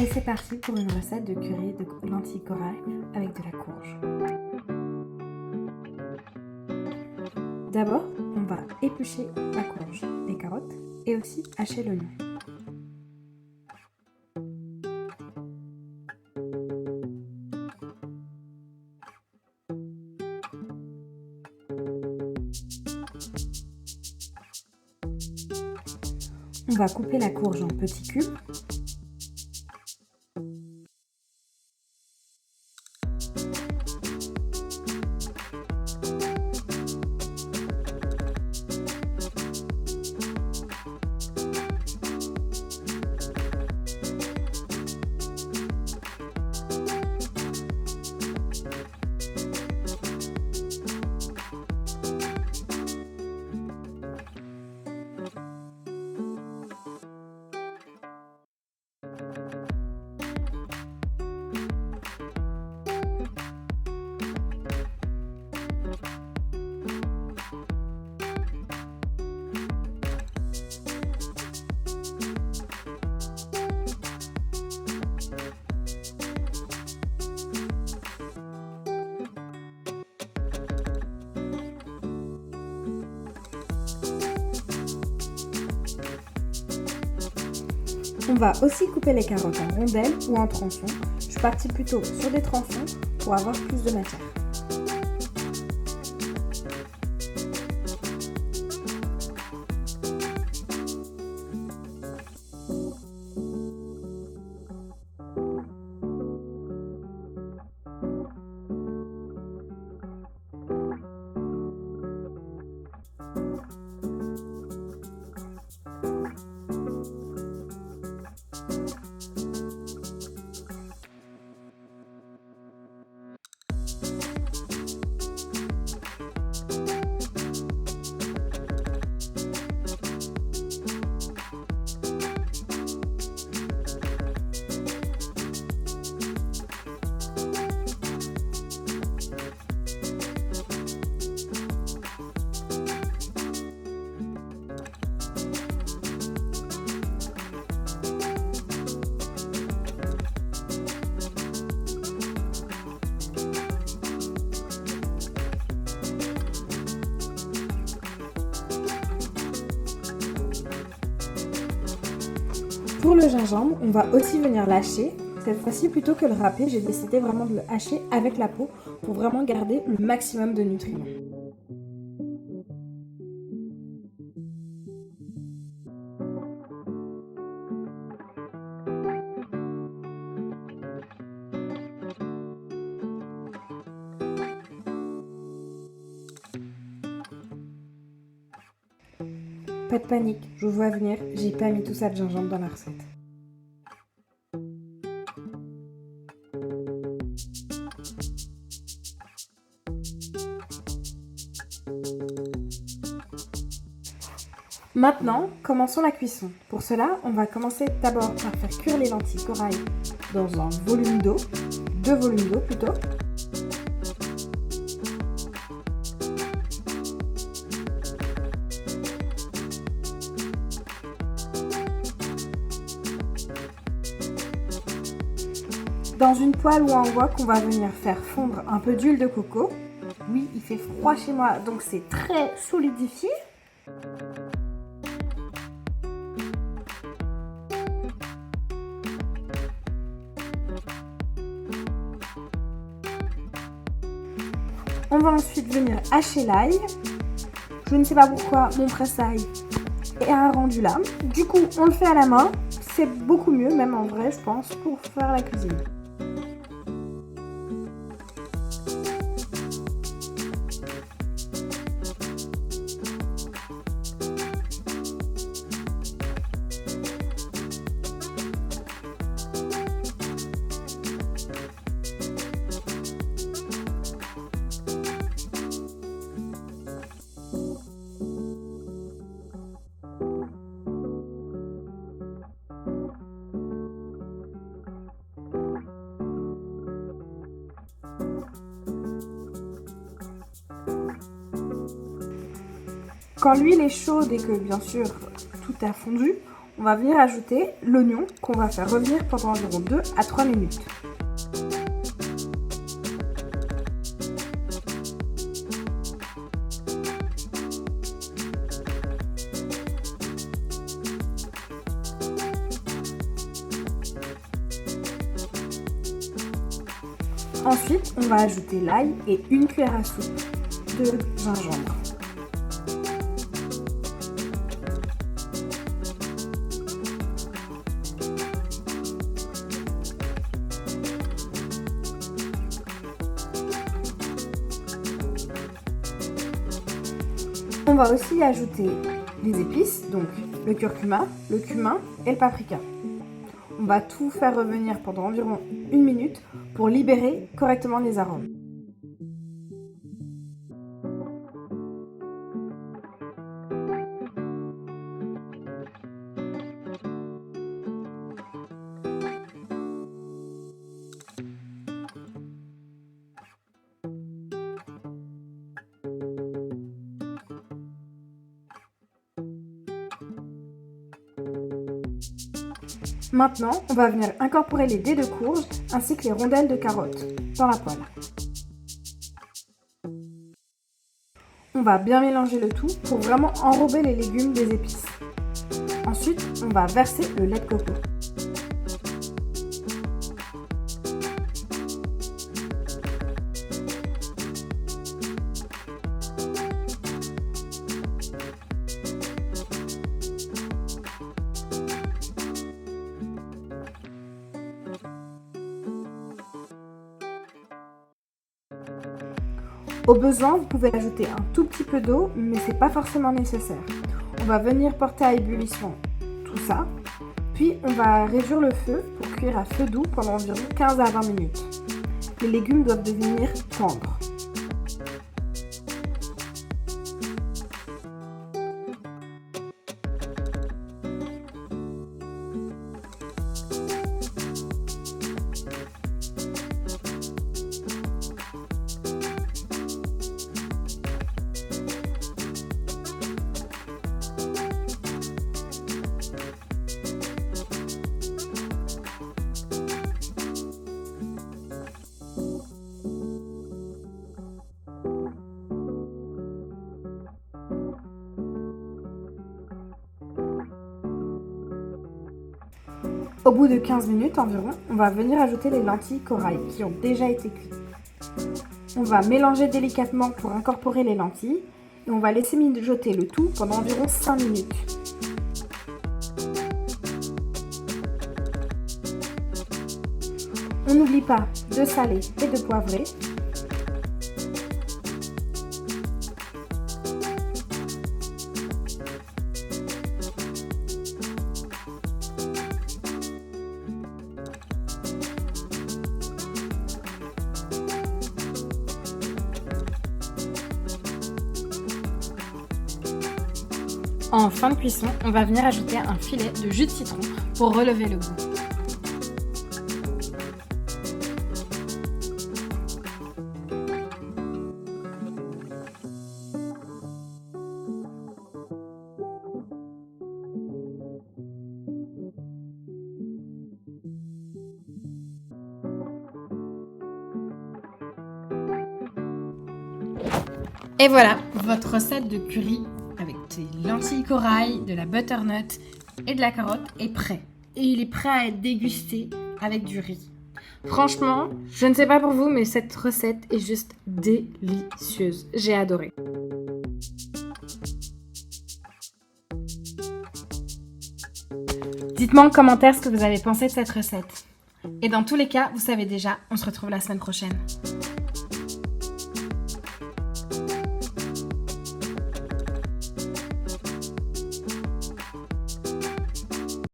Et c'est parti pour une recette de curry de lentilles corail avec de la courge. D'abord, on va éplucher la courge, les carottes et aussi hacher l'oignon. On va couper la courge en petits cubes. On va aussi couper les carottes en rondelles ou en tronçons. Je suis partie plutôt sur des tronçons pour avoir plus de matière. Pour le gingembre, on va aussi venir l'hacher. Cette fois-ci, plutôt que le râper, j'ai décidé vraiment de le hacher avec la peau pour vraiment garder le maximum de nutriments. Pas de panique, je vous vois venir, j'ai pas mis tout ça de gingembre dans la recette. Maintenant, commençons la cuisson. Pour cela, on va commencer d'abord par faire cuire les lentilles corail dans un volume d'eau, 2 volumes d'eau plutôt. Dans une poêle ou un wok, on va venir faire fondre un peu d'huile de coco. Oui, il fait froid chez moi, donc c'est très solidifié. On va ensuite venir hacher l'ail. Je ne sais pas pourquoi mon presse-ail est un rendu là. Du coup, on le fait à la main. C'est beaucoup mieux, même en vrai, je pense, pour faire la cuisine. Quand l'huile est chaude et que bien sûr tout a fondu, on va venir ajouter l'oignon qu'on va faire revenir pendant environ 2 à 3 minutes. Ensuite, on va ajouter l'ail et une cuillère à soupe de gingembre. On va aussi y ajouter les épices, donc le curcuma, le cumin et le paprika. On va tout faire revenir pendant environ 1 minute pour libérer correctement les arômes. Maintenant, on va venir incorporer les dés de courge ainsi que les rondelles de carottes dans la poêle. On va bien mélanger le tout pour vraiment enrober les légumes des épices. Ensuite, on va verser le lait de coco. Au besoin, vous pouvez ajouter un tout petit peu d'eau, mais ce n'est pas forcément nécessaire. On va venir porter à ébullition tout ça, puis on va réduire le feu pour cuire à feu doux pendant environ 15 à 20 minutes. Les légumes doivent devenir tendres. Au bout de 15 minutes environ, on va venir ajouter les lentilles corail qui ont déjà été cuites. On va mélanger délicatement pour incorporer les lentilles et on va laisser mijoter le tout pendant environ 5 minutes. On n'oublie pas de saler et de poivrer. En fin de cuisson, on va venir ajouter un filet de jus de citron pour relever le goût. Et voilà, votre recette de curry avec des lentilles corail, de la butternut et de la carotte est prêt. Et il est prêt à être dégusté avec du riz. Franchement, je ne sais pas pour vous, mais cette recette est juste délicieuse. J'ai adoré. Dites-moi en commentaire ce que vous avez pensé de cette recette. Et dans tous les cas, vous savez déjà, on se retrouve la semaine prochaine.